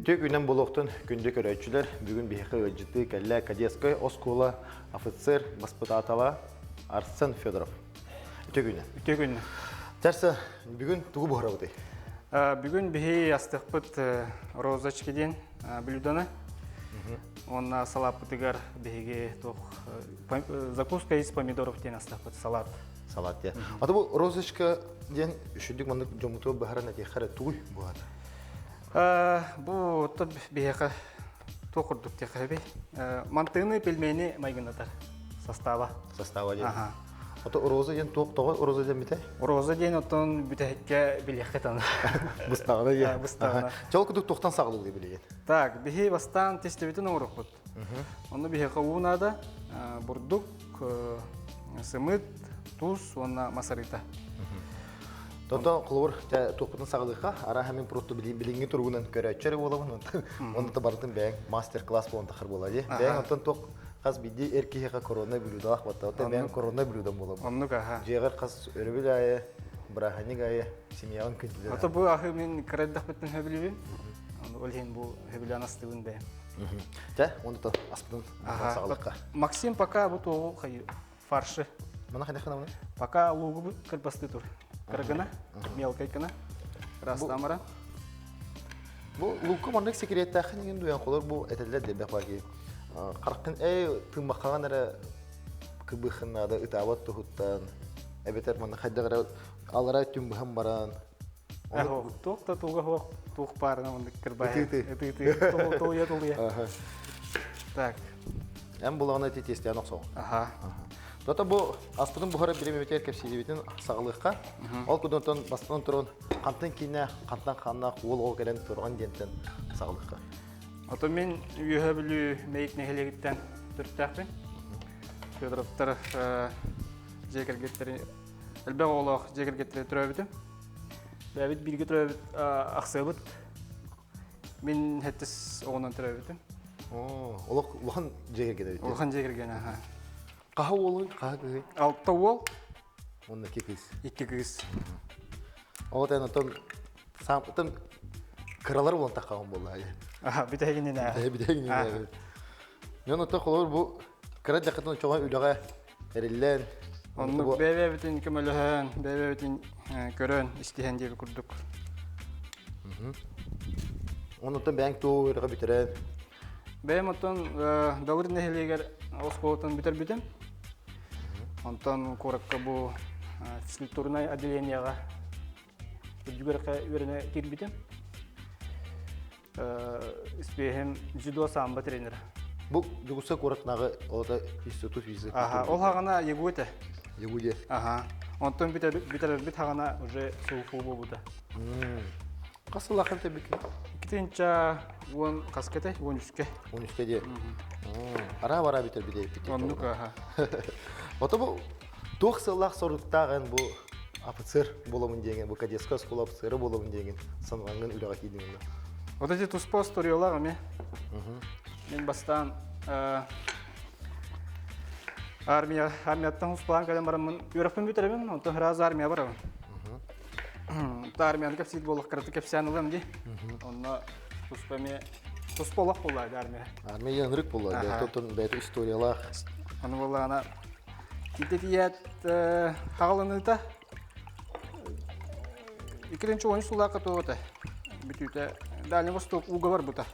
Үтө күнен болуқтын күнді көрөйтшілер бүгін бейхі өджіті кәлі Кадетская оскола офицер Госпитатала Арсен Федоров. Үтө күнен. Үтө күнен. Тәрсі бүгін тұғы бұғыра бұдай? Бүгін бейхі астықпыт розочкеден блюданы. Онна салат бұтығар бейхіге закуска из помидоров ден астықпыт салат. Салат, я. Аты бұл розочка ден үшіндік маңдық жомутуы бұғаран әте қары тұғый бұғады? Бұл тұт бейхі тоқырдық те қайбей. Мантыны пельмені майгынатар состава. Состава ден. Аты роза ден тоқ-тоғы роза ден бітай? Роза ден оттың бүтәкке білеқі таны. Бұстағына ден? Бұстағына. Чал күдік тоқтан сағылығы деп білеген? Так, бейхі бастан тестебетін оңырық бұд. Оны бейхі қауынады, бұрдық, сымыт, туз, оны масарыта. Тонтон құлығыр тоқпытын сағылыққа ара әмін просто білінгі тұрғынан көрәтчәрі болуын. Оны да бардың бәң мастер-класс болуын тақыр болады. Бәң онтан тоқ қаз биді әркеге корона білудақ батта. Ота бәң корона білудан болуын. Оннық аға. Жеғар қаз өрібіл айы, біраханик айы, семьяғын күнтілер. Ота бұл ағы мен кірәддақ біттін хөбілі Олген бұл хөбілі анастығын бәң. Жа, оны да аспыдың сағылыққа. Максим пока бұл тоғы фаршы. Мана қайдақына мұны? Пока луғы кірпасты тұр. Кыргына, мелкой кына, растамара. Бұл луқы маңдық секретті ақын еген дуян қолыр бұл әтелер дебек бағы. Қарқын тымаққан әрі күбіқынады, ұтабат тұхыттан. Әбетер маңдық қайдағыра алыра түн бұхым баран. Тоқта тұлға тоқ барына маңдық кірбай. Үті. Тұлия. Так. Әм бұлағына әте тестиян оқсау. Дота бұл аспыдың бұғары білемеметер кәпсейдебетін сағылыққа. Ол күдінтін бастынан тұрын қантын кейіне, қантан қанына ол кәрен тұрған дентен сағылыққа. Ото мен үйе білі мәйік нәхелегіттен түрттәқпен. Федоровтар жекергеттері, әлбәқ олақ жекергеттері түрәбітім. Бәбіт білгі түрәбіт ақсабыт. Мен әттіс оғынан түрәбітім. Олақ жекергеді бітті? Олған жекерген, аға. Қаға олың, қаға күйі? Алтта ол. Онына ке күйіз? Екі күйіз. Оғытайын ұтын қыралар болын таққағын болды әлі. Бітәгінен әі. Бітәгінен әі. Мен ұтын қолыр бұл қырат жақытын çoğun үліға әрілен. Оны бәбәбітін көміліғін, бәбәбітін көрін, істеген дейбі күрдік. Оны ұтын бәңк туы үріға бітірен. Бәйім ұттан дәуір нәхелегер осқолытын бітір бітім. Онтан қораққа бұл физкультурный отделенияға жүгеріққа өріне кер бітім. Іспейхім жүдо самбы тренері. Бұл жүгісі қорақнағы олата институт физик? Ол хағана егу өті. Егу де? Онтан бітір біт хағана уже суықу болуды. Қасы лақын тәбекі? Кетенча 10 қасқетай, 13-ке. 13-ке де? Ара-бара бітір бітер? Оннық, аға. Ота бұл тоқ сылақ сорықтағын бұл офицер болуын деген, бұл Кадетская оскола офицері болуын деген санғанғын үліға кейдіңді? Ота де тұспа сториолаға ме. Мен бастан армияттан ұспаған кәден барамын. Өріппен бітіремін, онтан разы армия барамын. Армияны кәпсейді болық қыраты кәпсиянылым де. Онына тұспалақ болады армия. Армия еңірік болады, тұтын бәйті историялақ. Оны болағына кететият қағылыныйта. 2-13 сұлақы тоғыта. Бүтіті Дальний Восток ұғы бар бұта.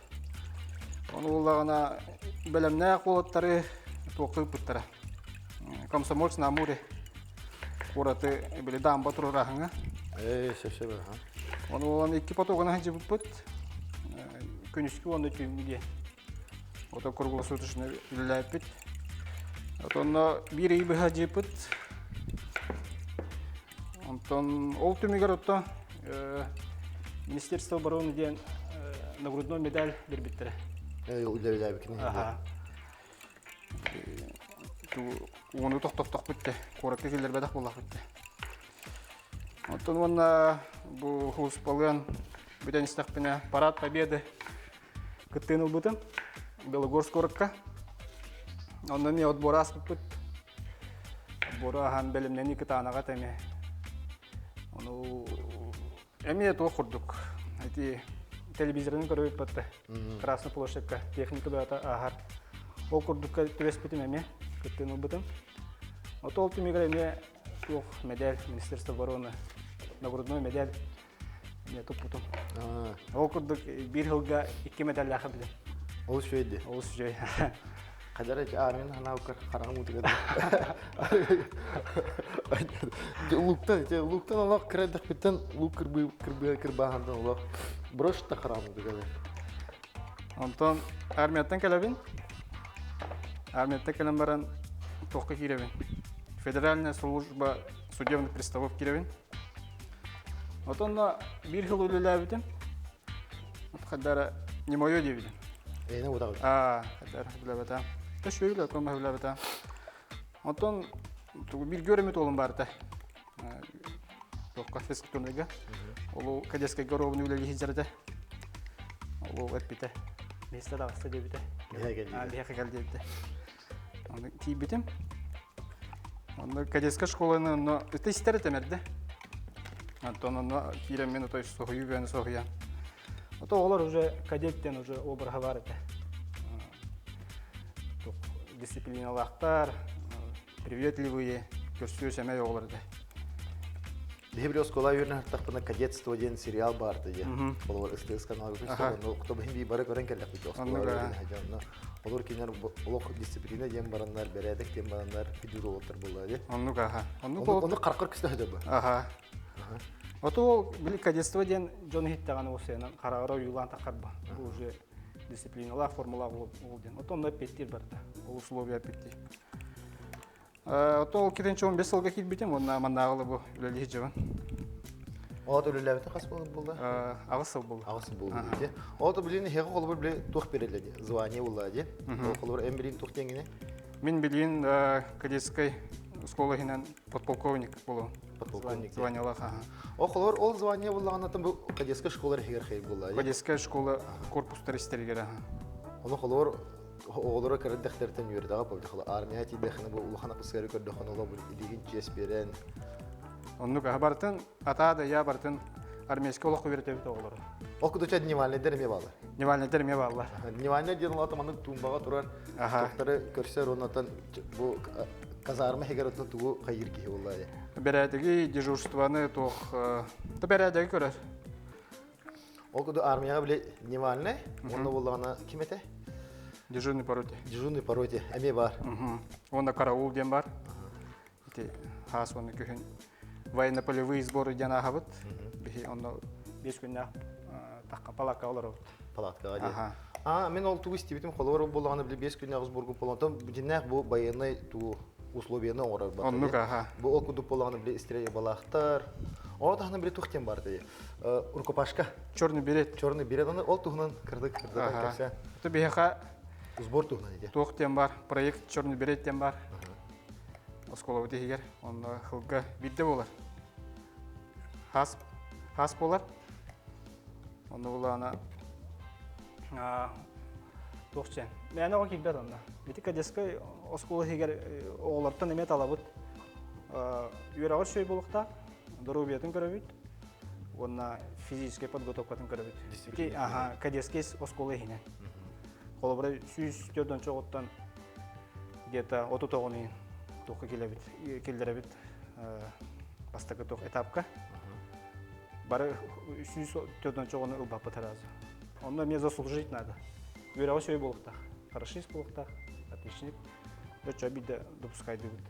Оны болағына бәлемнә қолаттары тоқы бұттары. Комсомольц на Амуре. Қораты білі дамба тұрырағыңа. Шеп-шеп, Оны болағына 2 потоғына ханчы бұт. Күнішкі оны түйімге. Ота құрғылы сұтышыны үліләйіп біт. Онына бір үй бұға жеп бұт. Ол түмігер отта Министерство обороны ден нагрудной медаль бербіттірі. Үліләй бікіне. Оны тоқ-тоқ бітті. Қоракты келдер бәдақ болақ бітті. Онына бұл хуспалған бүтен істақпіне парад победы күттен ұлбытым. Белогорск қоракқа. Онына не отбора аспып бұт. Отбора аған бәлімнен екі танаға тәме. Әме тоқ құрдық. телевизорын көрөйт батты. Красный площадька техника бата агар. Ол курдукка төбеспетим эме, кеттен убытым. Ото ол тимигре эме тух медаль Министерства обороны, нагрудной медаль не тупутум. Ол курдук бир жылга 2 медаль лаха билем. Ол шөйді. Ол сүжөй. Қадар мен хана қарағым өтігеді. Луктан олақ кірәдік беттен лук кірбағандан олақ брошта қарағым өтігеді. Онтон армияттан келебин. Армияттан келем баран тоққа киребин. Федеральная служба судебных приставов киребин. Онтон бир жыл үлеләбитим. Қадара не мое дебидим. Эйне удагы. Қадар үлеләбита. Төшөйлө көмө үлеләбита. Онтон бир көрөмөт олым барда. Тоққа физкультурныйга. Ол кадетский горовны үлеле хижерде. Ол өтпите. Месте дагыста дебите. Леха келдебите. Оны кийбитим. Оны кадетская школаны, но это истеретемерде. Антон киремен той сохуюган сохуя. То олар уже кадеттен уже обрага бар это. Дисциплиналахтар, приветливые, көрсөтүү семей оларды. Дебрёс кола юрна тахпана кадетство ден сериал барды же. Олар СТС каналы көрсөтүү, но кто бы би бары көрөн келек бит. Олар кинер олох дисциплина ден барандар бередик, ден барандар фидюро отыр булады. Оны каркыр кисте деп. Ото били кадетство ден жон хиттаганы осенан карагыра юлан такарба. Бу уже дисциплиналар формула болден. Ото онда петтир барда. Ол условия петти. Ото киренче 15 жылга китбитим, онда мандагылы бу үлеле жабан. Ото үлелебите кас болду? Агысыл болду. Агысыл болду де. Ото билини хеге колбур биле тух береледи. Звание булады. Ол колбур эмбирин тух деңине. Мен билин кадетской школаһынан подполковник болу. Подполковник. Звание лаха. Охолор ол звание булганатан бу кадетская школа хегер хейр булады. Кадетская школа корпус таристергера. Оны холор оғылыры кәрдіқтертен үйірдағы бұл армия тейдіқіні бұл ұлғана пұскәрі көрдіқін ола бұл илеген жес берен. Оннук бартын атады я бартын армейский олық көбертебіт оғылыры. Ол күдіча дневальный ме балы? Дневальный дерме балы. Дневальный ден ұлатыманның туымбаға тұрар тоқтары көрсер онатан бұл казарма хегер отын туғы қайыр кейі олады. Бәрәдігі дежурстваны тоқ... Бәрәдігі көрер. Ол күді армияға біле дневальный, оны болағына кем еті? Дежурный по роте. Дежурный по роте, әме бар. Онда караул ден бар. Хас оны көхін военно-полевые сборы ден ағабыт. Онда 5 күнне таққа палатқа олар өт. Палатқа ғады. Мен ол туы істебетім, қолуар болағаны біле 5 күнне ғызборгын болғантан, бұденнәқ бұл баянай туы условияны оңырар бар. Оннук аға. Бұл ол күнді болағаны біле істерейе балақтар. Оны тағына біле тұқтен бар деді. Рукопашка. Черный берет. Черный берет, ол тұғынан кірдік кірсе. Сбор туғынан еді. Тоқтен бар, проект черный береттен бар. Оскола өте егер, оны қылға бидді болар. Хас болар. Оны олағына тоқчен. Мәне оға келбет онда. Беті кәдескі оскола егер оғыларттан емет алабыд. Үйер ауыр шөй болықта, дұрубиятын көрі Онна физическая подготовкатын көрі бит. Кәдескі оскола егіне. Қолыбырай сүйістерден çoğuttan где-то оту тоғының тоқы келдері бит бастақы тоқ этапқа. Бары сүйістерден çoğunu ұлбапы таразы. Онда мне заслужить надо. Үйрағы сөй болықтақ. Хорошист болықтақ, отличник. Дөтчі обиді допускайды бит.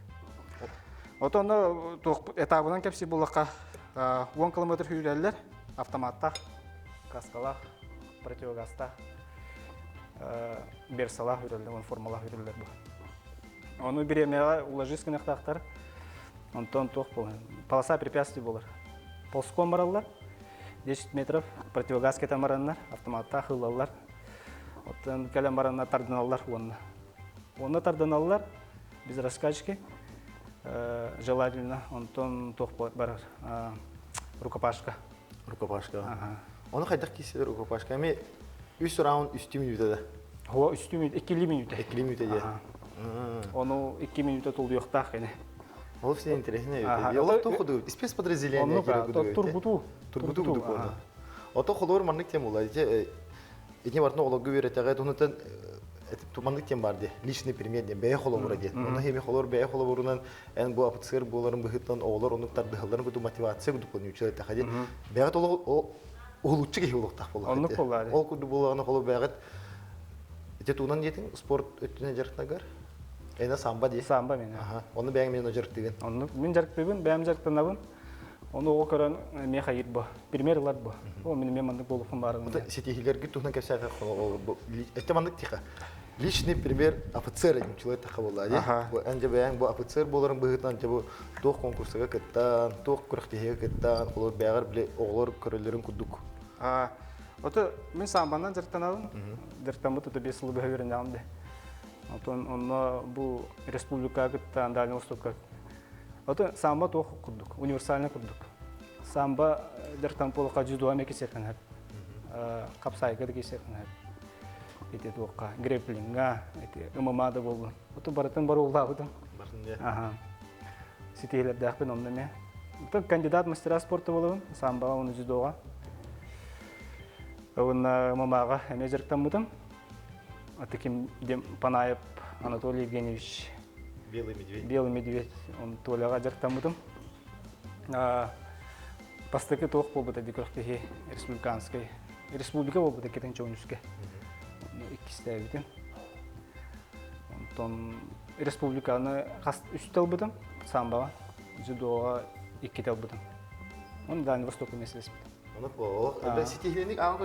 Онда тоқ этабынан кәпсі болыққа 10 километр үйрелер автоматтақ, каскалақ, противогастақ. Берсалах үрелер, он формалах үрелер бұл. Оны беремеға уложись кінақтақтар, онтон тоқ бұл. Полоса препятствий болар. Полском баралар, 10 метров, противогаз кетен баранлар, автоматта хылалар. Оттан кәлем баранна тардыналар онына. Онына тардыналар, без раскачки, желательно, онтон тоқ барар. Рукопашка. Рукопашка. Оны қайдақ кейседі рукопашка? 3 раунд 3 минутада. О, 2 минута. 2 минутада. Оны 2 минута толды yoқтақ кәне. Ол все интересно. Олар тоқыды. Спецподразделение керек өді. Турбуту. Турбуту күдік оны. Ото холор маннык тем улай. Эти вартны ологу веретеге тунутан маннык тем барды. Личный пример дем бәе холор ди. Оны хеме холор бәе холорунан эн бу офицер буларын быхыттан олар оны тардыхларын бу мотивация бу плануючылар тахади. Бәе толо улуччы ке улуктак болар. Онны болар. Ол куду булаганы холор бәе эти тунан детин спорт өттүнө жартнагар. Эна самба ди. Самба мен. Ага. Оны бәе мен жартыгын. Онны мен жарктыбын, бәм жарктанабын. Оны о көрөн ме хайыр бу. Примерлар бу. О мен мандык болуп барын. Вот сетихилерге тухна кепсага это мандык тиха. Личный пример офицера человек такого лади. Бу анже бәян бу офицер боларын быгытан жабу тох конкурсага кеттан, тох курактыга кеттан, холор бәгәр биле оглор көрөлөрүн кудук. Ото мен самбандан жарктанабын. Диртан бу 5 жыл бөгөрөн жамды. Отон онно бу республика кеттан Дальний Востокка. Ото самба тох кудук, универсальный кудук. Самба диртан полка жүздөм экесекен хат. Капсайга дегесекен хат. Эти тоққа грэпплинга, эти ММА да болду. Ото баратын бар уллабыдым. Барында. Ага. Ситейлер дақпен онда Ото кандидат мастера спорта болдым, самба оны жүздөга. Оны ММАга эме жарктанбыдым. Атыким дем Панаев Анатолий Евгеньевич. Белый медведь. Белый медведь, он толяга жарктанбыдым. Пастыки тоқ болбыда декорхтеги республиканской. Республика болбыда кетен чоңюске. İkisi de ondan Respublikanı üstel buldum, samba, judoğa iki tel buldum. Onu Dальний Восток meselesi. Onu bu. Ben setihilenik ağır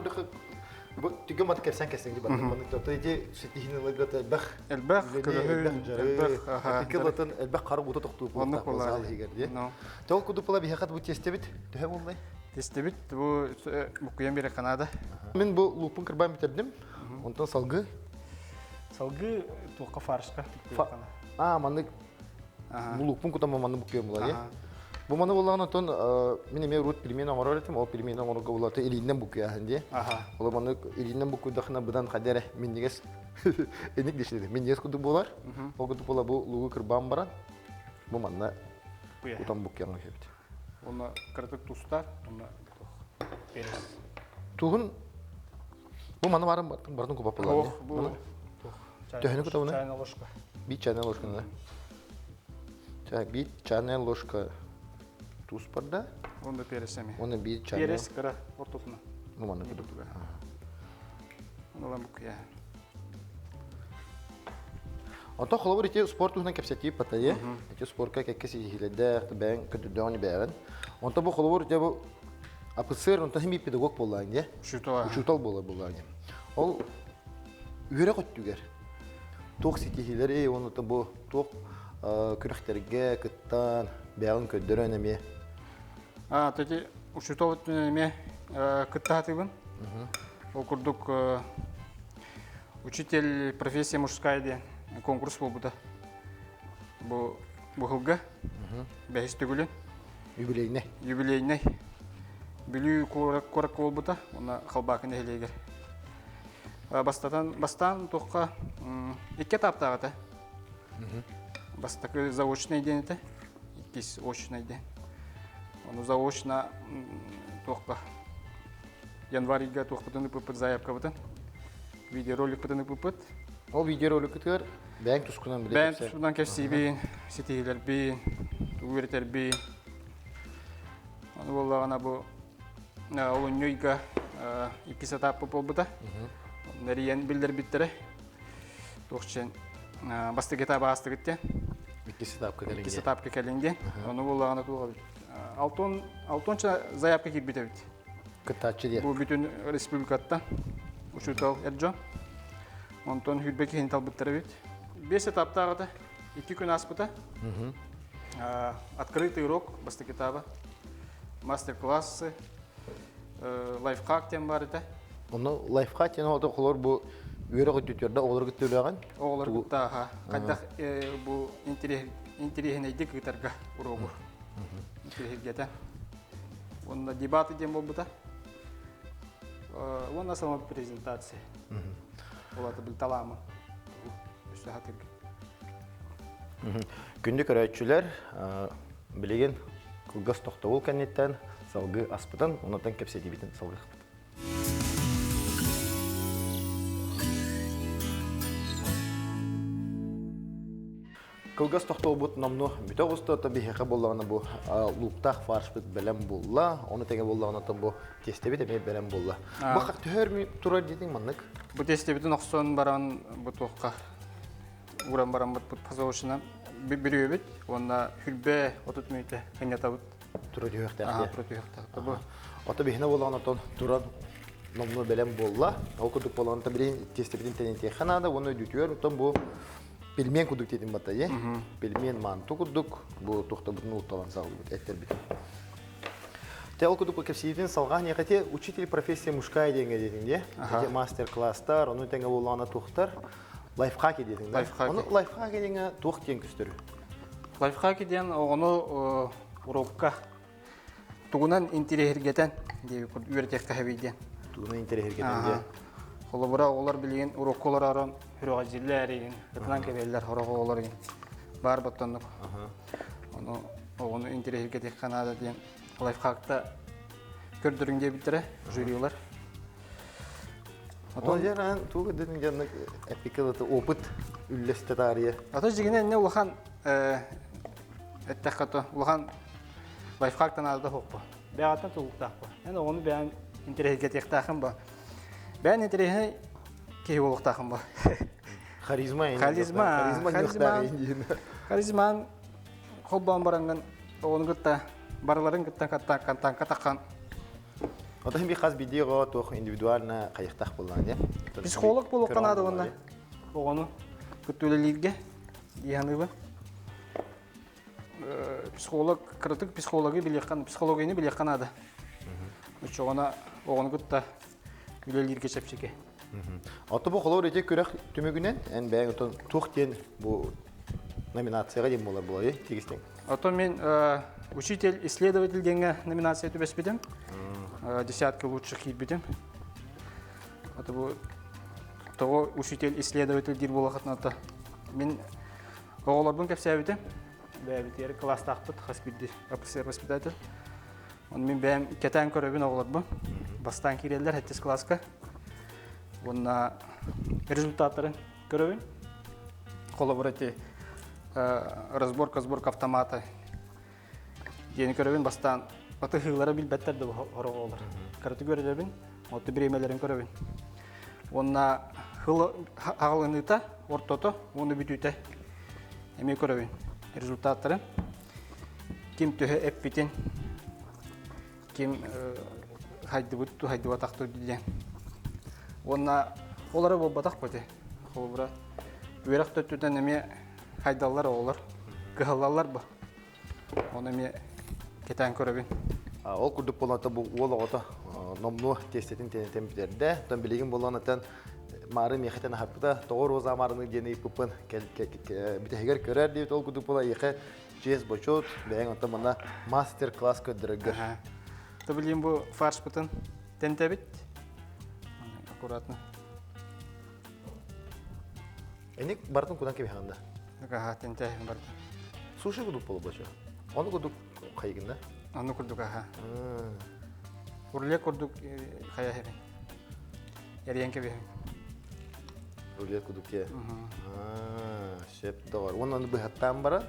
bu tügüm adı kefsen kesin gibi. Onu totayıcı setihilenik de bah. Elbah, elbah. Fikirlerin elbah karı buta toktu bu. Onu kolay. Tol kudu pula bir hakat bu testebit. Tühe olmay. Testebit bu kuyam bir Kanada. Ben bu lupun kırban bitirdim. Ondan salgı. Salgı toka farşka. Mandık. Bu lupun kutamı mandı bukuyum bulayı. Bu mandı bulağına ton benim ev rut pilmeni ağırladım. O pilmeni ağırladım. Bulatı elinden bukuyor handi. Ola mandı elinden bukuyor dağına budan kadere mindiges enik dişledi. Mindiges kutu bular. O kutu bula bu lugu kırban baran. Bu mandı kutam bukuyor mu hepti. Ona kırtık tuzlar. Ona peres. Tuhun bu mandı varın kupa bular. Bu. Төхені күті бұны? Чайная ложка. Bir çayna ложка. Bir çayna ложка tuz barda. Onda peresemi. Onu bir çayna. Peres kara ortasına. Bu mandı kutu. Onu lan bu ya. Anta xolabur iti sport tuhuna kepseti patayı. İti sportka kekkesi hilede ben kötü dönü beğen. Anta bu xolabur iti bu apısır anta hem bir pedagog bolan ya. Şutal bolan. Ol üre kötüger. Tok sitihileri onu da bu tok kürekterge kıttan beğen kötüren emi. Tabii uşutovut emi kıttatıbın. Okurduk учитель профессия мужская diye konкурс был burada. Bu hılga. Beşte Юбилейне. Юбилейне. Білүү корак бол burada. Ona халбакын heleyger. Бастан тоққа екі таптағы да. Бастакы заочный ден еді, екесі очный ден. Оны заочна тоққа январьға тоқпытыны пыпыт заявка бұтын. Видеоролик бұтыны пыпыт. Ол видеоролик күтігер бәң тұсқынан біле кепсен? Бәң тұсқынан кепсей бейін, сетегілер бейін, туғыртер бейін. Оны болағана бұл олын нөйға екесі тапы бол бұта. Нәриен білдер біттірі. Тоқчен басты кета басты кетті. Ikisi тапқа кәлінген. Оны болағана туға біт. Алтонша заявка кет біт. Кытачы де. Бұл бүтін республикаттан. Ушутал әрджон. Онтон хүлбекі хентал біттірі біт. 5 этаптағы да. 2 күн аспыта. Открытый урок басты кетаба. Мастер-классы. Лайфхак тем бар еді. Оны лайфхак яна олар холор бу үйрө көтүтөрдө олар көтөлөгөн. Олар көтөга. Кайда бу интерегенейди кытарга урогу. Интерегете. Онда дебаты дем болбута. Онда сама презентация. Оларды бил таламы. Үстө хатыр. Күндүк көрөчүлөр билеген кылгас токтобул кенеттен салгы аспытан, онотон кепсети битин салгы. Кылгас тохтобут номну бүтөгөстө табихи боллагына бу луктах фарш бит белем булла, оны теге боллагына там бу тестебит эме белем булла. Бу хак төрмү турар дедиң маннык. Бу тестебитин оксон баран бу токка уран баран бут пазоошуна бирөбүт, онда хүлбе отут мүйте кенятабыт. Турар юктак. Противохта. Бу Ата бихне боллагына тон турар номну белем булла. Ол кудук боллагына табирин тестебитин тенете ханада, оны дүтүөр, там бу пельмен кудук дедим бата, е? Пельмен манту кудук, бу тохтобутун улталан салбыт, эттер бит. Тел кудук кепсидин салган некате учитель профессия мужская денге дедиң, де? Эти мастер-класстар, оны теңе боллагына тухтар. Лайфхаки дедиң, да? Оны лайфхаки деңе тух тең күстөрү. лайфхаки ден ону урокка тугунан интерегетен деп үйрөтек кабиден. Тугунан интерегетен, де? Холобура олар билген урокколар аран хүрөга жилдерин, кытынан кебелер хороголар ген. Бар боттонук. Оны интерегетек канада ден лайфхакта көрдүрүңдө битере жюрилар. Ол жеран тугу дедиң жанны эпикалыты опыт үллесте тария. Ата жигине не улахан эттекато улахан лайфхактан алды хокпу. Бягатан тугуктакпу. Эне оны бян интерегетек тахым ба. Бян интереге кейболуктакым ба. Харизма. Харизман холбан баранган оны гытта барларын гыттан каттан катакан. Ата хим бихаз видео тох индивидуально кайыктак булган, де? Психолог болуп канады онда. Огону күтүлелерге яныгы. Психолог, критик психологи билеккан, психологияны билеккан ады. Учогона огону гытта үлелерге чепчеке. Ата бу холор эте көрөк түмөгүнөн, эн бәң отон тух тен бу номинацияга дем болар булай, тегистен. Ата мен учитель-исследователь денге номинация түбеспедим. Десятка лучших хитбидим. Ата бу того учитель-исследователь дир болахатната. Мен оголордун кепсебидим. Бәбитер класстакпыт, хаспидди, офицер-воспитатель. Он мен бәм кетен көрөбүн оголорбу. Бастан кирелер хеттес класска. Онна результаттарын көрөбүн. Коллаборатив разборка автомата. Дени көрөбүн бастан аты хыйлары билбеттер деп хороголор. Карты көрөбүн, оты биремелерин көрөбүн. Онна хыл агылыныта ортото, оны бүтүтө. Эме көрөбүн. Результаттарын ким төһө эппитин, ким хайдыбытту, хайдыбатакту диден. Онна олары болбатак боте. Холбура үйрөк төттүдөн эме хайдаллар олар, кыһаллар ба. Оны эме кетен көрөбүн. Ол курдук болғанда бұл олағыта номну тестетін темперде, тон білеген болғанатан мары мехетен харпыта тоғыр оза марының дені пупын бітегер көрер дейт. Ол курдук болға еқе жез бочот, бәйін онта мұна мастер-класс көддірігір. То білген бұл фарш бұтын тентебіт. Аккуратно. Әнек бардың күдан кебе хағында? Тентебіт барды. Суши курдук болу бачу? Оны курдук қайығында? Onu kurduk aha. Urle kurduk kaya hebe. Yeriyen kebe. Urle kurduk ya. Şep doğru. Onun bu hattan bara.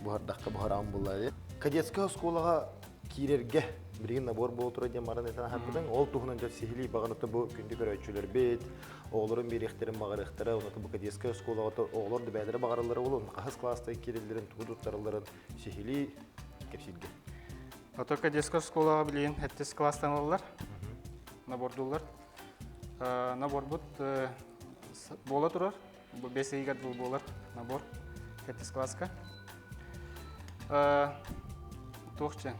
Bu hardakka bu haram bulladı. Kadetska skolaga kirerge birinin nabor bol turadiya maran etan hattan. Ol tuğunan jat sihili bağınıta bu gündü görücüler bit. Oğulların bir ihterim bağırıqtara. Onu bu kadetska skolaga oğullar da bədere bağırıları olun. Qahız klasta kirellerin tuğudutlarların sihili kepsilge. Отока детская школа билген хеттес класстан алалар. Набордулар. Набор бут бола турар. 5 игат бул болар набор хеттес класска. Тохча.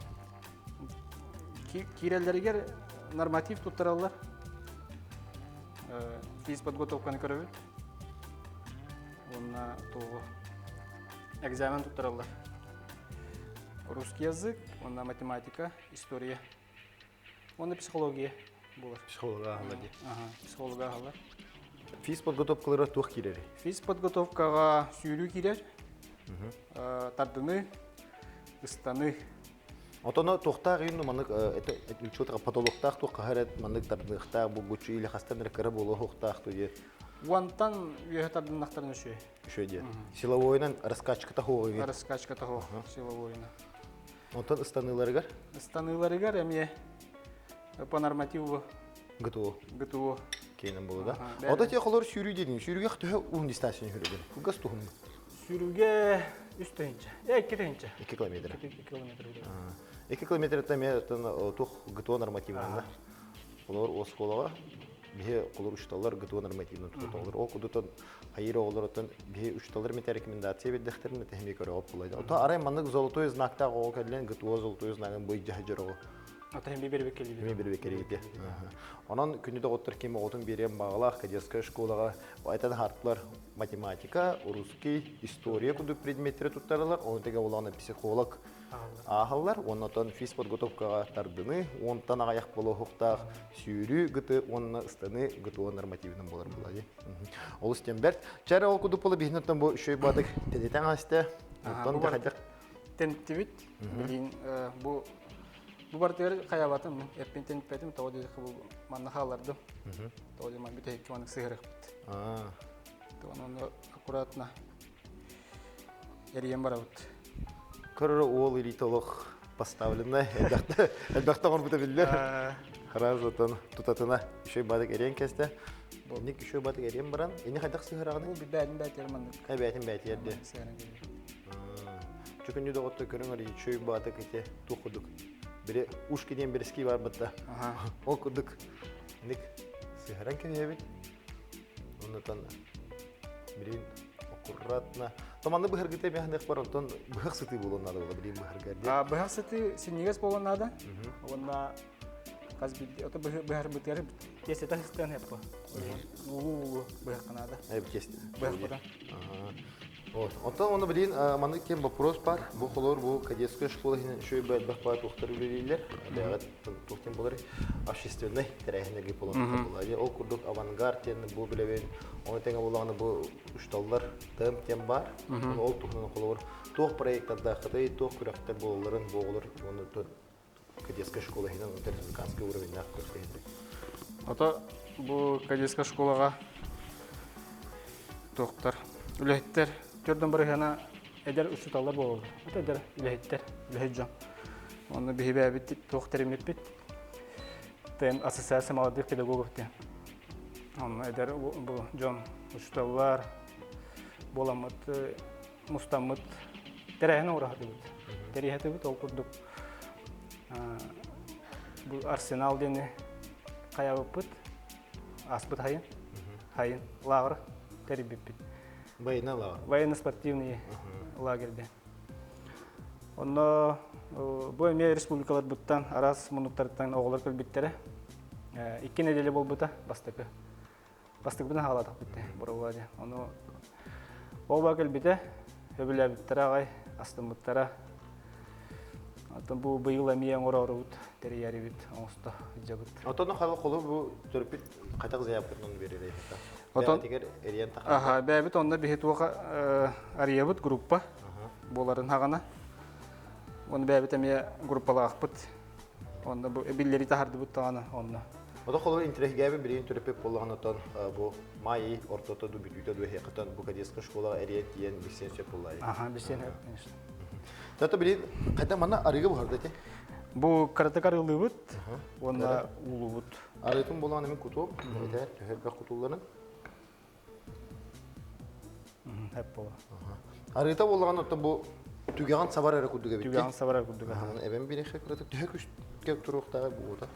Киреллерге норматив туттаралар. Физ подготовканы көрөбүт. Онна того экзамен туттаралар. Русский язык, он на математика, история, он на психология была. Психолога алады. Психолога алады. Физ подготовкалары тух кирер. Физ подготовкага сүйрүү кирер. Тардыны, ыстаны. Отоно тохтаг үйүн манык учетка патологтак тух кахарет манык тардыктак бу гучу или хастан рекара боло хоктак туе. Уантан үйетардын нақтарын үші. Шөйде. Силовойнан раскачка тахуы. Раскачка того силовойна. Онтан ыстаныларыгар Станыларыгар әме по нормативу гытуу ГТО. кейнен болу да. Ага, Ода те холор сүйрүү dedin. Сүйрүүгө төһө ун дистанция жүрөгөн. Кугас тухум. Сүрүге үстөйінче. 2 тейінче. 2 километр. 2 километр. 2 километр таме тух ГТО нормативнда. Олар осколага бие колор ушталар ГТО нормативнда тутулар. Ол кудутан хайыр олардан бие ушталар мет рекомендация бердихтерин техник көрөп булайды. Ото арай маннык золотой знакта гол келген ГТО золотой знагын бой жахжырыгы. Ата hem бербек келди. Мен бербек керек. Анан күнүдө оттур кеме отун берем багалак кадетская школага айтан хартлар математика, русский, история куду предметтери туттарлар, онтеге уланы психолог ахаллар, оннан физподготовкага тардыны, онтан аяк боло хуктак сүйрүү гыты, онна станы ГТО нормативнен болар булады. Ол стемберт чара ол куду полы бихнеттен бу шөй бадык тедетен асты. Онтан да хадак Тентивит. Билин бу бартер каябатым, эппен тентпетим, тоди бу маннахалардым. Тоди ман бите кеман сыгырык бит. Тону аккуратно эрием барабыт. Көрө ол элитолог поставлено. Элбакта он бута билер. Харазотон тутатына шөй бадык эрен кесте. Ник шөй бадык эрен баран. Эни хадак сыгырагын. Бу бидәдин бәтер ман. Бәтин бәтиерде. Чүкүндү доготто көрөңөр шөй бадык эте тухудук. Бире уш кеден берески бар бытта. Ол кудук. Ник сыгыран кебет. Онтан бирин аккуратно. Таманды быхыргыте мехнек бар, онтан быхык сыты болон надо было, бирин быхыргарды. Быхык сыты синегес болон надо. Онда каз бит, ото быхыр битер тесте тастан хеппа. Быхык надо. Кесте. Быхык. Вот. Онтан оны бирин маны кем вопрос бар. Бу холор бу кадетская школа шөй бахпа тухтар үлелер. Лягат тухтен болар. Общественный терехнеги полон болады. Ол курдук авангард ен бу билебен. Оны теңе булаганы бу ушталлар тем бар. Ол тухнын холор. Тох проекттарда хытай тох күрәктер болларын боглар. Оны кадетская школа хинен республиканский уровеньда көрсөтөт. Ото бу кадетская школага тохтар үлеттер Төрдөн барыгана эдер усталар болду. Эдер үлеттер, үледжон. Оны бихибе бит тохтеримет бит. Тен ассоциация молодых педагогов те. Он эдер бу жон усталар боламыт, мустамыт терехне урахты бит. Терехте бит ол курдук. Бу арсенал дене каябыт. Аспыт хайын. Хайын лагыр терибит бит. Военно-спортивный лагерьде. Онно бу эме республикалар буттан арас мунуктардан оголор көлбүттөрү 2 неделе болбута бастыкы. Бастык бина халатак битте бурулады. Ону оба көлбүтө өбүлөбүттөр агай астымыттара. Атын бу быйыл эме орорут терияри бит оңсто жабыт. Отону халы колу бу төрпүт кайтак заявканы берелей. Отон бәбит онда бихетуга ариябыт группа боларын хагана. Оны бәбит эме группалар акпыт. Онда бу биллери тахарды бут тагана онда. Ода колу интерес гәбе бирин төрпөт болгон отон бу май ортото ду бүтүтө ду хекатан бу кадетская школа арият диен бисенче буллай. Бисен, конечно. Тата бирин кайта мана арыга барды те. Бу каратакарылыбыт, онда улубут. Арытын болгон эме кутуп, эте төһөлгө кутулларын. Арыта болгон отто бу түгөгөн сабар эре кудуга бит. Түгөгөн сабар эре кудуга. Эбен бир эше кырыт төһөкүшкө туруктагы бууда.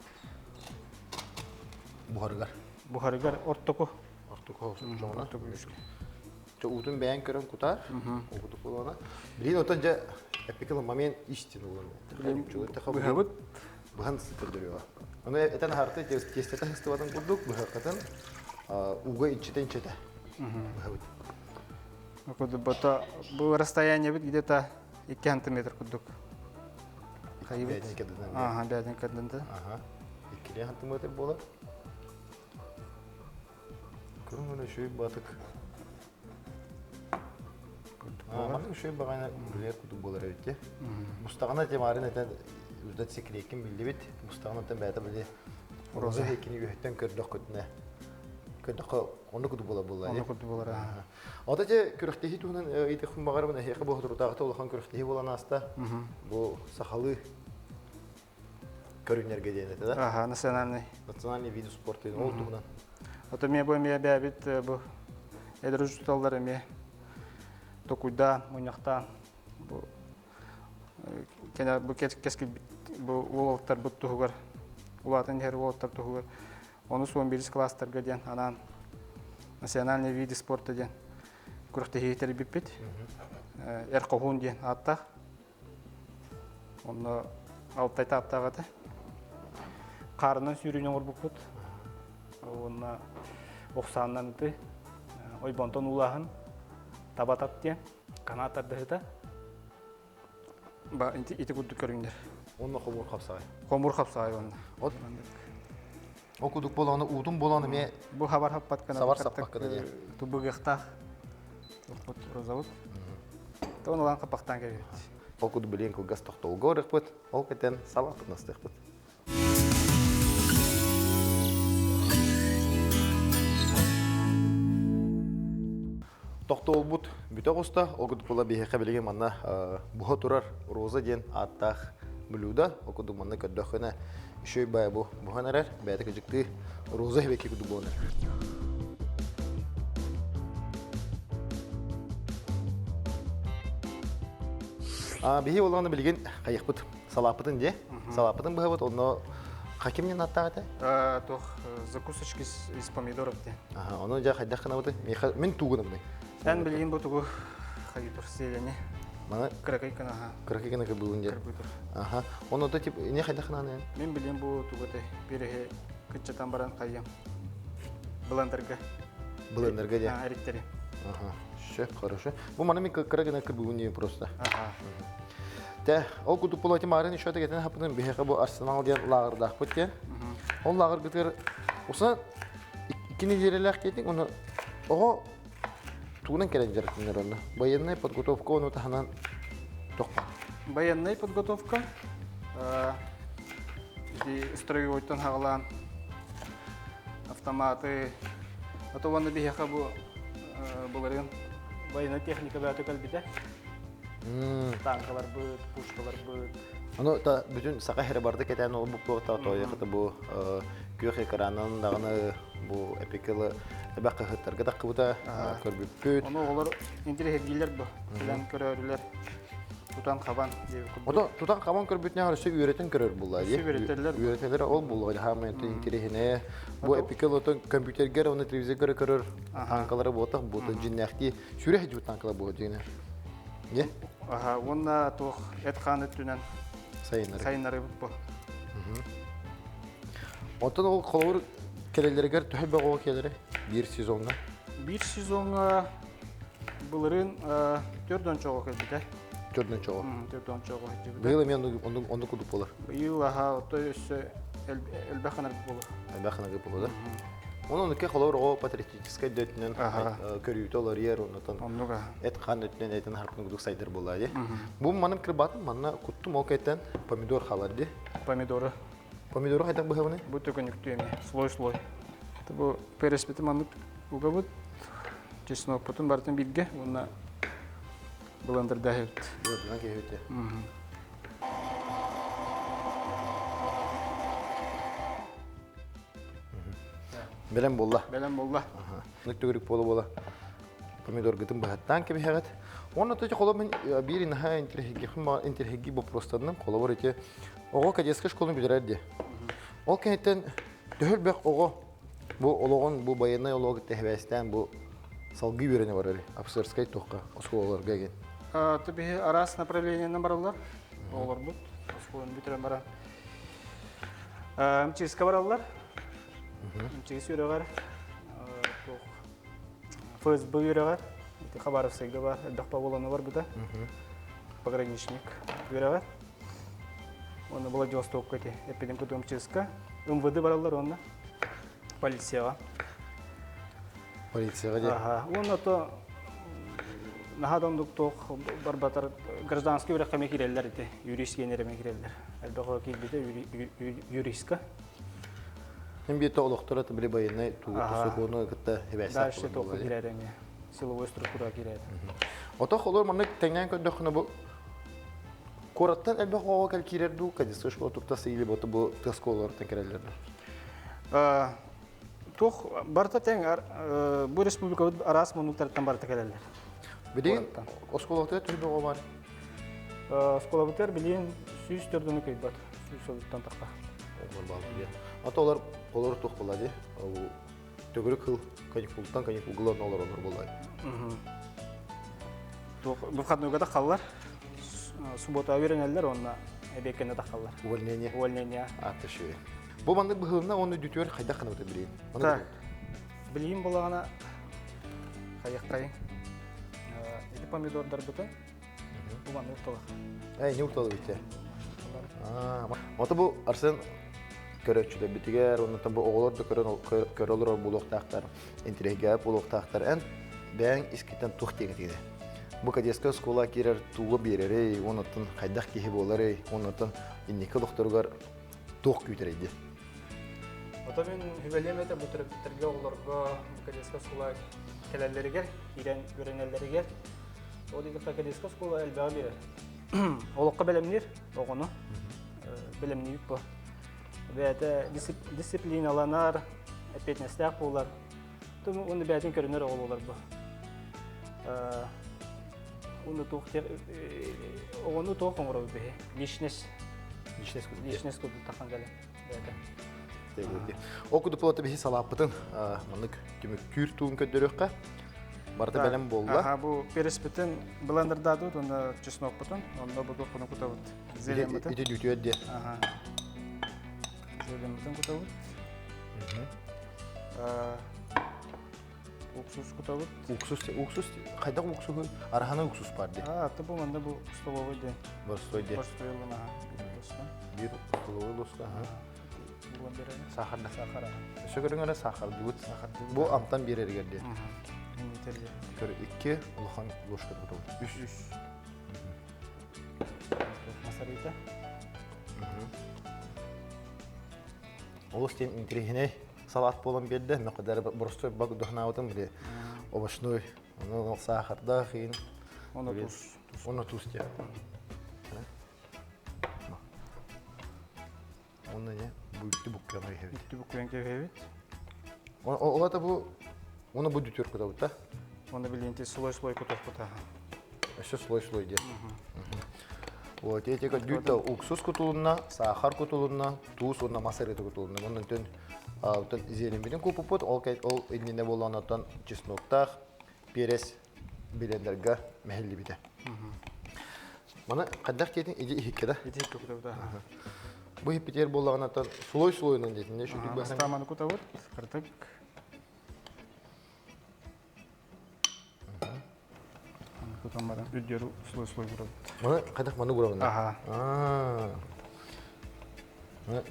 Бухарыгар ортоко. Ортоко жона. Чо утун бәян көрөн кутар. Окутуп болгона. Бирин отон жа эпикал момент истина болгон. Бухабыт. Бухан сыпырдырıyor. Onu eten harita testete hıstavadan kurduk. Bu hakikaten uga içten çete. Bu расстояние бит где-то 2 сантиметр кудук. Хайбит. Бәден кадында. 2 сантиметр болар. Көңүнө шөй батык. Мактын шөй багана билер кудук болар эте. Мустагана темарын этен үздәт секрекин билди бит. Мустагана тен бәдә билди. Роза хекини үһтән көрдөк көтнә. Көндө onu kudu bola bola. Оны күрді болар. Ата же күрәхтәһи туһунан ите хум багар менә хәкә бу туртагы толган күрәхтәһи булан аста. Бу сахалы көрүнәргә дигән дә. Ага, национальный. Национальный вид спорта ол туһунан. Ото мен бу мен бәбит бу эдрүж туталлар мен токуйда, уйнакта бу кена бу кески бу улуктар бу тугар. Улатын һәр улуктар тугар. Оны 11 класстарга дигән анан национальный вид спорта дигән күрәхтәһи тәрбият. Эркогун дигән атта. Оны алтай таптагы. Карынын сүйрүнүң урбукут. Оны оксаннан ты ойбонтон улаһын табатат дигән канаттарды ба ите күрдү көрүңдер. Оны хомур капсагай. Комур капсагай оны. От окудук боланы, удун боланы ме Бу хабар хаппат кана. Сабар саппак кана дия. Тубыгыхта. Вот розавут. Тон улан капактан келет. окуду билен кылгас токтолго рыкпыт. Ол кетен салапыт настыкпыт. Тоқтол бут бүте госта окуду пола бихе билеген манна буха турар роза ден аттах блюда окуду манна көдөхөнө шөй бай бу буханарар бәйте кыжыкты роза беки куду бонар. Бихи оланы билген кайыкпыт салапытын же салапытын быхабыт оны хакимнен аттагы та Тох закусочки из помидоров де. Оны жа хайдахына быты мен тугунумны. Сен билген бу тугу хайдур селене. Мана Кракай кана. кракай кена кыбылын же. Оны да тип не хайдахына не? Мен билген бу тугуты биреге кытчатан баран кайым. Блендерге. Блендерге же. Эриктери. Шеф, хорошо. Бу мана мен кракай кыбылын не просто. Те, ол кутуп болати марын еще тегетен хапын бихе бу Арсенал ден лагырда бутте. Ол лагыр гытыр. Уса икини жерелек кетин, оны ого тугунан келен жердер оны. Военная подготовка оны таханан токпа. Военная подготовка. Строевойтан хагалан автоматы. Ото ванны бихе бу буларын военная техника бәте калбите. Танкалар быт, пушкалар быт. Аны та бүтүн сака хере барды кетен ол бу плота тояхты бу күйөх экранын даганы бу эпикалы бакы хыттарга да кыбыта көрбүппүт. Оны олар интернеттегилер бу. Билен көрөрлөр. Тутан кабан деп. Ото тутан кабан көрбүтне арасы үйрөтөн көрөр булла. Үйрөтелер. Ол булга хамын интернетине бу эпикалы то компьютергер оны телевизорга көрөр. Танкалары ботак бутун жиннахти сүрэ хижу танкалар бу жине. Не? Онна тох этканы түнен сайнары бу. Отон ол колор келелергер төһбе гоо келере бир сезонга. Бир сезонга буларын 4дөн чогуу келди. 4дөн чогуу. 4дөн чогуу. Быйыл мен онду кудуп болор. Быйыл ото өсө элбаханар болор. Элбаханар болор. Onun ki kolor o patriotik dötünün körüyütüler yer ondan. Onluga. Et kan dötünün etin harfını guduk saydır buladı. Bu manım kırbatım manna kuttum o keten pomidor halardı. Помидоры. Помидоры haydan bu havane? Bu tökөнүктүү эме, слой-слой. Бу переспети манып угабыт. Чеснок потом бартын бирге, уна блендерде хет. Вот, на кehüte. Белем болла. Белем болла. Нүктөгөрүк бола. Помидор гытын бахаттан кеби хагат. Оны төчө коломен бири наха интерхеги бу простанын колобор эте. Ого кадескеш колун билерди. Ол кенеттен дөлбек ого бу ологон бу баянай олог техвестен бу салгы берене бар эле. Офицерскай токка осколорга ген. Таби арас направлениенен баралар. Олар бут. Осколун битерен бара. МЧСка баралар. МЧС үйрөгөр. ФСБ үйрөгөр. Хабаровскайга бар, Дахпа боланы бар буда. Пограничник үйрөгөр. Оны Владивостокка те, эпидемия МЧСка. МВД баралар онна. Полицияга. Полицияга де. Оны то нахадондук ток барбатар гражданский үрәккәме кирәләр ите, юрист генереме кирәләр. Әлбәттә килбиде юристка. Hem bir oluktura tabi bayına tuğutusu konu kıtta hevesat. Дальше только кирәдәме. Силовой структура кирәд. Ota olur manık tengden ködökünü bu Korattan elbette o kadar kirerdu kadar şu oturta seyli botu bu taskolar tekrarlarlar. Тух барта тең бу республика арас монуктардан барта келелер. Bilin oskolatta tüybe o var. Сколабытер билин сүйүс төрдөнү көйбат. Сүйүс олуттан такка. Olur bağlı diye. Ata olur tuh buladı. O tögürük kıl kanikултан каникулгылар olur булай. Тух выходной да каллар. Суббота öğrenenler onunla ebekene de kallar. Увольнение. Увольнение. Atışı. Bu bandık bıhılına onu dütüyor kayda kanı da bileyim. Так. Bileyim bulağına kayıktayım. Eli pomidorlar bütün. Bu bana ortalık. Ne ortalığı bitti? Ata bu Arsen köröçüde bitiger, onu tabi oğullar da körölür o buluk taktar, intrigap buluk taktar. En ben iskitten tuh tegetiğine. Bu kadeska skola kirer tuğu birere, onatın kaydak kihi bolare, onatın inniki doktorgar tuh kütereydi. Ota ben hüveliyemete bu terge oğullarga kadeska skola kelelleri gel, iren görenelleri gel. O dedik kadeska skola elbağ birer. Olukka belemnir, oğunu. Belemniyik bu. Ve de disiplinalar, epetnestek bolar. Tüm onu beytin körünür oğullar bu. Onu toh kongra be. Lişnes kudu takan gele. Okudu plata bihi salapıtın, manık tümük kür tuğun ködürüqqa. Barda belem bolda. Aha bu perispetin blenderda dut, onda чеснок butun, onda bu dokunu kutavut. Zelen butun. İdi dütüyor diye. Aha. Zelen butun kutavut. Уксус кутавут. Уксус, кайда уксус? Арахана уксус bardı. Tabi manda bu stolовой ден. Борстой де. Борстой лана. Bir stolовой loska. Блендер. Сахар да. Сахар. Şöyle sahar dut. Bu amtan bir yere geldi. Yeterli. Kör 2 ulahan loşka kutavut. 3. Masarita. Олус тем интригине салат болон берди. Мен кадар борстой баг дохнаватым били. Овощной, ну сахарда хин. Оны туз. Оны туз те. Оны не? Büyüktü bu kanı hevi. Bitti bu kwenke hevi. Ola da bu onu bu dütür kutavut da. Оны билинти слой кутов кута. Еще слой де. Вот эти как дюта уксус кутулунна, сахар кутулунна, туз онна масарыты кутулунна. Onun tön tön zeyleminin kupuput ол elinde bolanatan чесноктах, перес bilenlerge mehelli bide. Bana kadar kedin ece ihikede. Иди кутовда. Bu hipiter bolanatan слой-слойнан dedin. Ne şu bir bahane. Стаманы кутовут, кыртык. Кутамара үддеру слой кутовут. Bana kadar manı buramın. Aha.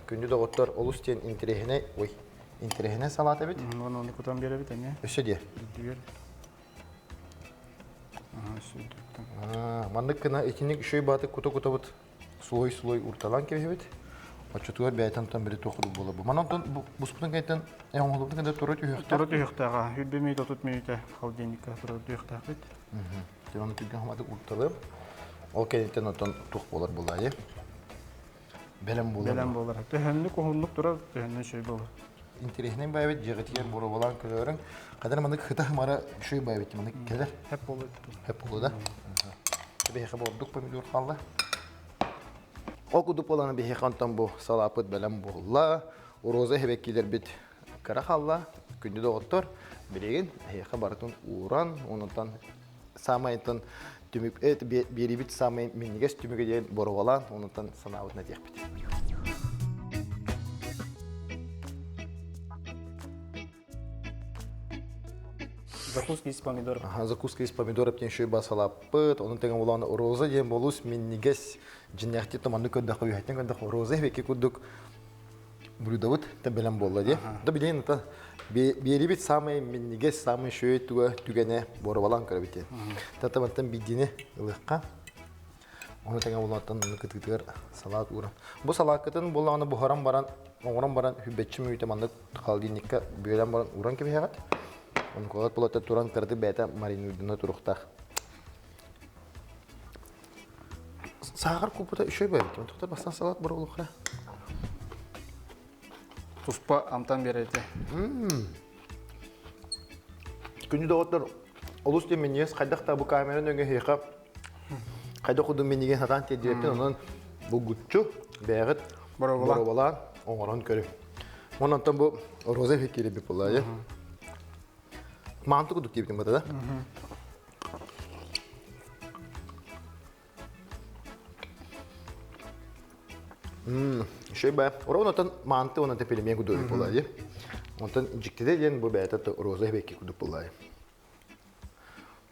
Күндү да оттор олус тен интерехине салат эбит. Оны кутам беребит эме. Өсө дие. Үддер. Sürdük. Маннык кына икинник үшөй баты кута-кутабыт слой урталан кебет. Очотуар бәйтантан бири тохуду болобу. Манантан буспутан кайтан оңолуптан кандай турат үйөктө. Турат үйөктөгө үрбемейт отут минута холодильникке турат үйөктөгөт. Тираны түгөн хамады урталып. Ол кенеттен отан тух болар булайы. Белем болар. Белем болар. Төһөннү кохунлук турат, төһөннү шөй болар. Интерехнен байбет жегетер боро болан көлөрүң. Кадар мандык хыта мара үшөй байбет мандык келер. Hep болот. Hep oldu da. Bir heka borduk pomidor kalla. Okudup olanı bir hekantan bu salapıt belem bolla. Oroza hebekkiler bit kara kalla. Kündü de otur. Biregin heka baratın uğran. Onundan samayıntan tümük et biri bit samayın minniges tümük ediyen borovalan. Onundan sanavut ne diyek bit. Закуски из помидоров. Закуска из помидоров тен шөй басалаппыт, оның теген боланы роза ден болус миннигес жинняхти томанны көддақ үйхеттен көддақ роза веки күддік блюдовыт тәбелем болла де. Да билейін это беребет самый миннигес самый шөй туға түгене борывалан көребете. Татаматтан биддені ылыққа. Оны теген болатын күтігер салат уран. Бұл салат кетін болағаны бұхаран баран оңоран баран хүббетчи мүйтем андык халдинникка бүйелен баран уран кеби хагат. Он колат болот туран кырды бета маринудына туруктак. Сагыр купута үшөй бер. Токтор бастан салат бар улукра. Туспа амтан берете. Күнү доктор олус деменес кайдакта бу камераны өңө хыйка. Кайда кудум мен деген хатан тедирептен онун бу гуччу бегит боробала оңорон көрү. Монантан бу роза фекири беп болай. Манту кудук дейбитим бата да. Шөй бай. Оронотан манты онан тепелемен кудук беп болай. Онтан жиктеде ден бу бәтат роза феки кудук болай.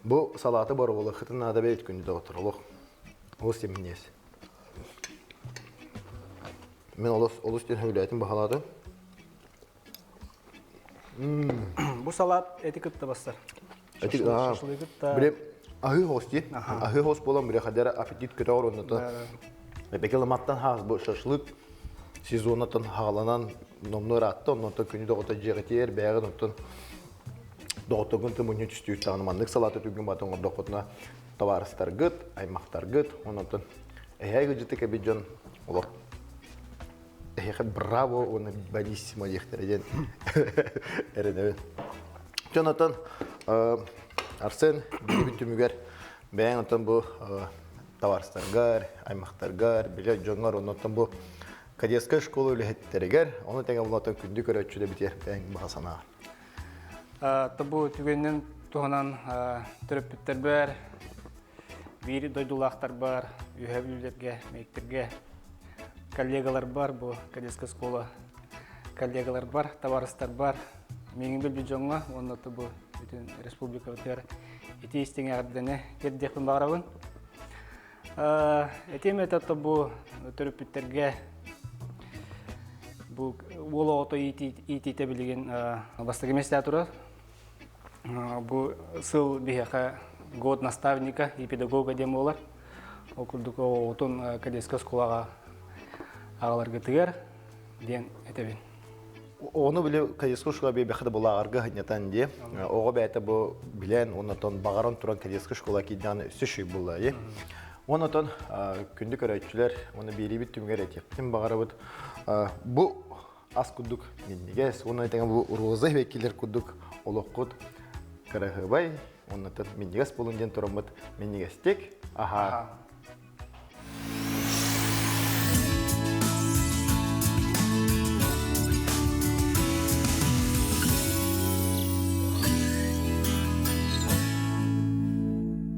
Бу салаты боробала хытын ада бейт күндө отурлук. Олус теминес. Мен олус тен хөйләтим бахалады. Бу салат этикетте бастар. Бире ахы хости. Ахы хос болам бире хадара аппетит көтөр онда. Бекел маттан хас бу шашлык сезоннан хагаланан номнор атты, оннан күнү догота жегетер, бягы онтон доготогун тымыны түстү таанымандык салаты түгүн батон ордокотна товарыстар гыт, аймактар гыт, оннан эйге жыты кебиджон олор. Браво, он бонissimo дехтерден. Эрене. Жонатан Арсен бирбит түмүгөр бәң онтон бу товарыстаргар, аймактаргар, биле жоңор онтон бу кадетская школа үлеттерегер, оны теңе булатын күндү көрөчүдө битер бәң бахасана. Табу түгеннен туғанан түріппіттер бар, бейрі дойдулақтар бар, үйәбілерге, мектептерге коллегалар бар, бұл кадетская школа коллегалар бар, товарыстар бар. Менің білбі жоңға, оны бұл бүтін республика өтер еті істен ағырдыны кердекпін бағырауын. Етем әтатты бұл түріппіттерге бұл олы оты итейте білген бастық еместе атыры. Бұл сыл бейхақа год наставника и педагога дем олар. Окурдук отын кадетская школаға ағалар гытыгар ден әтебен. Оны біле кадетская школа бейбеқі бола ағарға ғынятан де. Оғы бәйті бұл білен, онытын бағаран тұран кадетская школа кейден сүші бола. Онытын күнді көрәтшілер, оны бейрі біт түмгер әтектен бағары бұд. Бұл ас күдік меннегес, оны айтаңа бұл роза векелер күдік олық құд қарағыбай, онытын меннегес болын ден тұрымыд меннегестек. Аха.